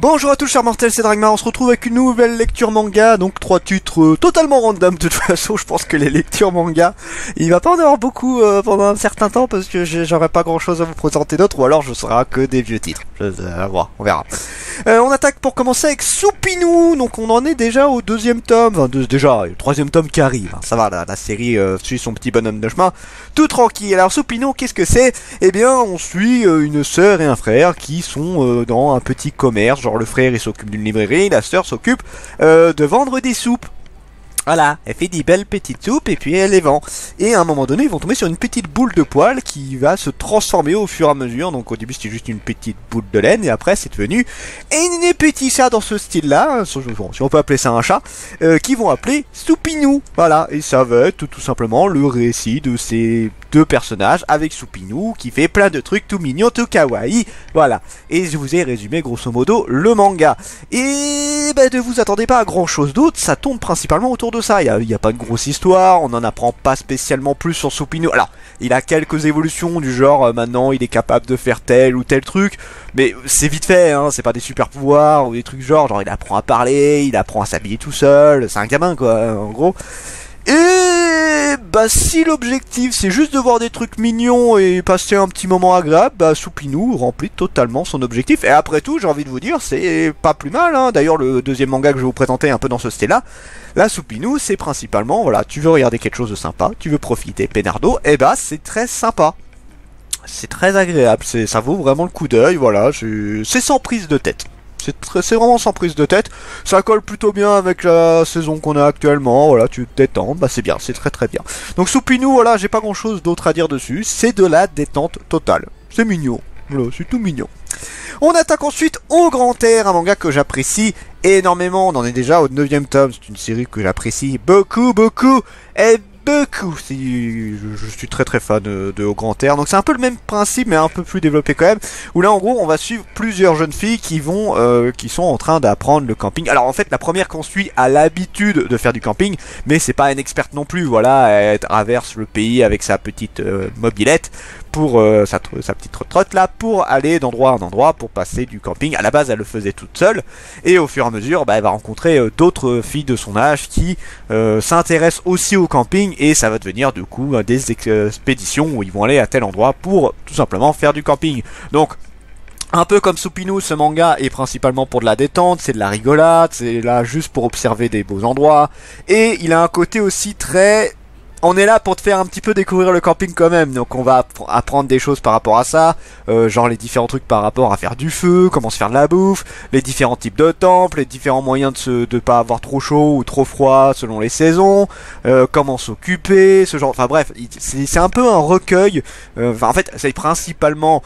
Bonjour à tous chers mortels, c'est Dragmar, on se retrouve avec une nouvelle lecture manga, donc 3 titres totalement random. De toute façon je pense que les lectures manga, il va pas en avoir beaucoup pendant un certain temps parce que j'aurai pas grand chose à vous présenter d'autre, ou alors je serai que des vieux titres, on verra. On attaque pour commencer avec Supinuu, donc on en est déjà au deuxième tome, enfin déjà le troisième tome qui arrive, hein. Ça va, la série suit son petit bonhomme de chemin, tout tranquille. Alors Supinuu, qu'est-ce que c'est? Eh bien on suit une sœur et un frère qui sont dans un petit commerce, genre le frère il s'occupe d'une librairie, la sœur s'occupe de vendre des soupes. Voilà, elle fait des belles petites soupes et puis elle les vend. Et à un moment donné, ils vont tomber sur une petite boule de poil qui va se transformer au fur et à mesure. Donc au début c'était juste une petite boule de laine et après c'est devenu un petit chat dans ce style-là, si on peut appeler ça un chat, qui vont appeler Supinuu. Voilà, et ça va être tout simplement le récit de ces deux personnages avec Supinuu qui fait plein de trucs tout mignons, tout kawaii. Voilà, et je vous ai résumé grosso modo le manga. Et bah, ne vous attendez pas à grand chose d'autre, ça tourne principalement autour de ça. Il n'y a pas de grosse histoire, on n'en apprend pas spécialement plus sur Supinuu. Alors, il a quelques évolutions du genre maintenant il est capable de faire tel ou tel truc, mais c'est vite fait, hein, c'est pas des super pouvoirs ou des trucs genre il apprend à parler, il apprend à s'habiller tout seul, c'est un gamin quoi, en gros. Et bah si l'objectif c'est juste de voir des trucs mignons et passer un petit moment agréable, bah Supinuu remplit totalement son objectif. Et après tout, j'ai envie de vous dire, c'est pas plus mal, hein. D'ailleurs le deuxième manga que je vais vous présenter un peu dans ce style-là, là Supinuu c'est principalement, voilà, tu veux regarder quelque chose de sympa, tu veux profiter peinardo, et bah c'est très sympa. C'est très agréable, ça vaut vraiment le coup d'œil, voilà, c'est sans prise de tête. C'est vraiment sans prise de tête, ça colle plutôt bien avec la saison qu'on a actuellement, voilà, tu te détends, bah c'est bien, c'est très très bien. Donc Supinuu, voilà, j'ai pas grand chose d'autre à dire dessus, c'est de la détente totale, c'est mignon, voilà, c'est tout mignon. On attaque ensuite au Grand Air, un manga que j'apprécie énormément, on en est déjà au 9ème tome, c'est une série que j'apprécie beaucoup, et beaucoup. Je suis très très fan de Au Grand Air. Donc c'est un peu le même principe mais un peu plus développé quand même. Où là en gros on va suivre plusieurs jeunes filles qui sont en train d'apprendre le camping. Alors en fait la première qu'on suit a l'habitude de faire du camping, mais c'est pas une experte non plus. Voilà, elle traverse le pays avec sa petite mobilette pour sa petite trotte là pour aller d'endroit en endroit pour passer du camping. À la base elle le faisait toute seule et au fur et à mesure bah, elle va rencontrer d'autres filles de son âge qui s'intéressent aussi au camping et ça va devenir du coup des expéditions où ils vont aller à tel endroit pour tout simplement faire du camping. Donc un peu comme Supinuu, ce manga est principalement pour de la détente, c'est de la rigolade, c'est là juste pour observer des beaux endroits et il a un côté aussi très... On est là pour te faire un petit peu découvrir le camping quand même, donc on va apprendre des choses par rapport à ça, genre les différents trucs par rapport à faire du feu, comment se faire de la bouffe, les différents types de temples, les différents moyens de pas avoir trop chaud ou trop froid selon les saisons, comment s'occuper, ce genre, enfin bref, c'est un peu un recueil, en fait c'est principalement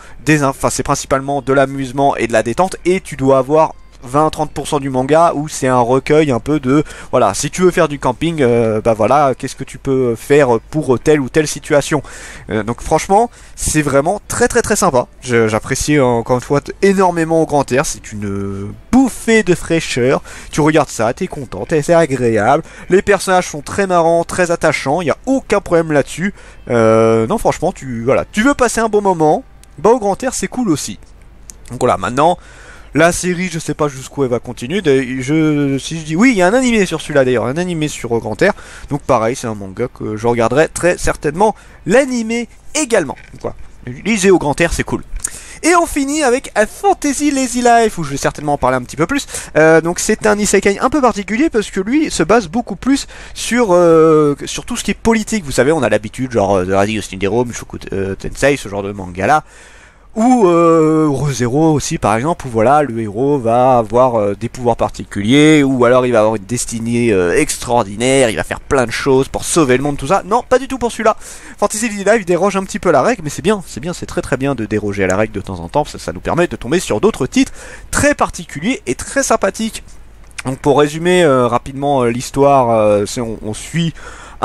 de l'amusement et de la détente et tu dois avoir 20-30% du manga où c'est un recueil un peu de voilà, si tu veux faire du camping bah voilà, qu'est-ce que tu peux faire pour telle ou telle situation. Donc franchement c'est vraiment très très très sympa, j'apprécie encore une fois énormément Au Grand Air, c'est une bouffée de fraîcheur, tu regardes ça, t'es content, c'est agréable, les personnages sont très marrants, très attachants, il n'y a aucun problème là-dessus. Non franchement tu veux passer un bon moment, bah Au Grand Air c'est cool aussi. Donc voilà, maintenant la série, je sais pas jusqu'où elle va continuer. Si je dis oui, il y a un animé sur celui-là d'ailleurs, un animé sur Grand Air. Donc pareil, c'est un manga que je regarderai très certainement l'animé également. Donc voilà, lisez Au Grand Air, c'est cool. Et on finit avec A Fantasy Lazy Life, où je vais certainement en parler un petit peu plus. Donc c'est un isekai un peu particulier parce que lui se base beaucoup plus sur tout ce qui est politique. Vous savez, on a l'habitude genre de Radio Stindero, Mushoku Tensei, ce genre de manga là. Ou Re:Zero aussi par exemple, où voilà, le héros va avoir des pouvoirs particuliers, ou alors il va avoir une destinée extraordinaire, il va faire plein de choses pour sauver le monde, tout ça. Non, pas du tout pour celui-là. Fantasy Life déroge un petit peu à la règle, mais c'est bien, c'est très très bien de déroger à la règle de temps en temps, ça nous permet de tomber sur d'autres titres très particuliers et très sympathiques. Donc pour résumer rapidement l'histoire, on suit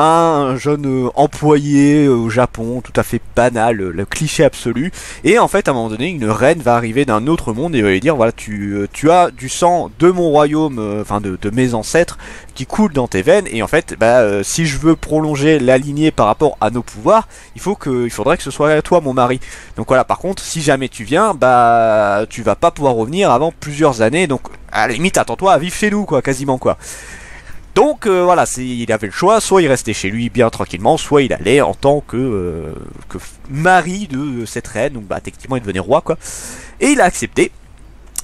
un jeune employé au Japon, tout à fait banal, le cliché absolu. Et en fait, à un moment donné, une reine va arriver d'un autre monde et va lui dire, voilà, tu as du sang de mon royaume, enfin de mes ancêtres, qui coule dans tes veines. Et en fait, si je veux prolonger la lignée par rapport à nos pouvoirs, il faudrait que ce soit toi, mon mari. Donc voilà, par contre, si jamais tu viens, tu vas pas pouvoir revenir avant plusieurs années. Donc à la limite, attends-toi à vivre chez nous, quoi, quasiment, quoi. Donc voilà, il avait le choix, soit il restait chez lui bien tranquillement, soit il allait en tant que mari de cette reine, donc techniquement il devenait roi, quoi. Et il a accepté.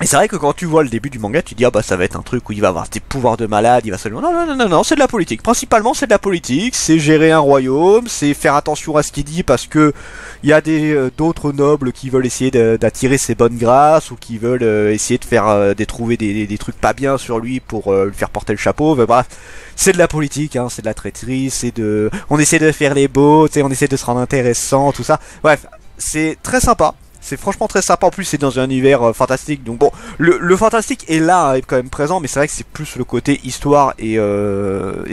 Et c'est vrai que quand tu vois le début du manga, tu dis, ah ça va être un truc où il va avoir des pouvoirs de malade, il va seulement... Non, c'est de la politique. Principalement, c'est de la politique, c'est gérer un royaume, c'est faire attention à ce qu'il dit parce que il y a d'autres nobles qui veulent essayer d'attirer ses bonnes grâces ou qui veulent essayer de faire trouver des trucs pas bien sur lui pour lui faire porter le chapeau. Mais bref, c'est de la politique, hein, c'est de la traîtrise, on essaie de faire les beaux, on essaie de se rendre intéressant, tout ça. Bref, c'est très sympa. C'est franchement très sympa, en plus c'est dans un univers fantastique, donc bon, le fantastique est là, est quand même présent, mais c'est vrai que c'est plus le côté histoire et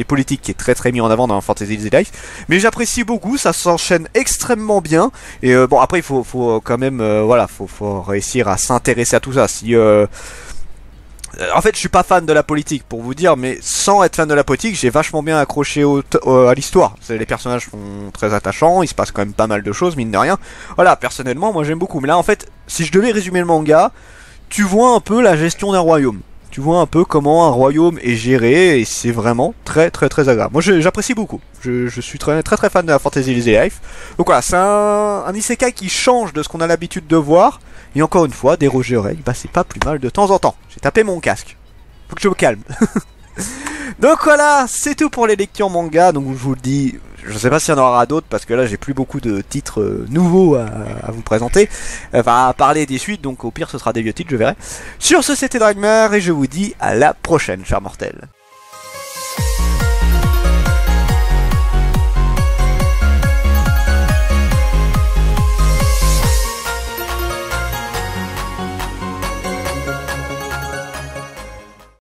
politique qui est très très mis en avant dans Fantasy Life, mais j'apprécie beaucoup, ça s'enchaîne extrêmement bien, et bon après il faut quand même, faut réussir à s'intéresser à tout ça, en fait, je suis pas fan de la politique, pour vous dire, mais sans être fan de la politique, j'ai vachement bien accroché à l'histoire. Les personnages sont très attachants, il se passe quand même pas mal de choses, mine de rien. Voilà, personnellement, moi j'aime beaucoup. Mais là, en fait, si je devais résumer le manga, tu vois un peu la gestion d'un royaume. Tu vois un peu comment un royaume est géré, et c'est vraiment très très très agréable. Moi j'apprécie beaucoup. Je suis très très très fan de la Fantasy Life. Donc voilà, c'est un isekai qui change de ce qu'on a l'habitude de voir. Et encore une fois, déroger oreilles, c'est pas plus mal de temps en temps. J'ai tapé mon casque. Faut que je me calme. Donc voilà, c'est tout pour les lectures manga. Donc je vous le dis, je sais pas s'il y en aura d'autres parce que là j'ai plus beaucoup de titres nouveaux à vous présenter. Enfin, à parler des suites, donc au pire ce sera des vieux titres, je verrai. Sur ce, c'était Dragmar et je vous dis à la prochaine, chers mortels.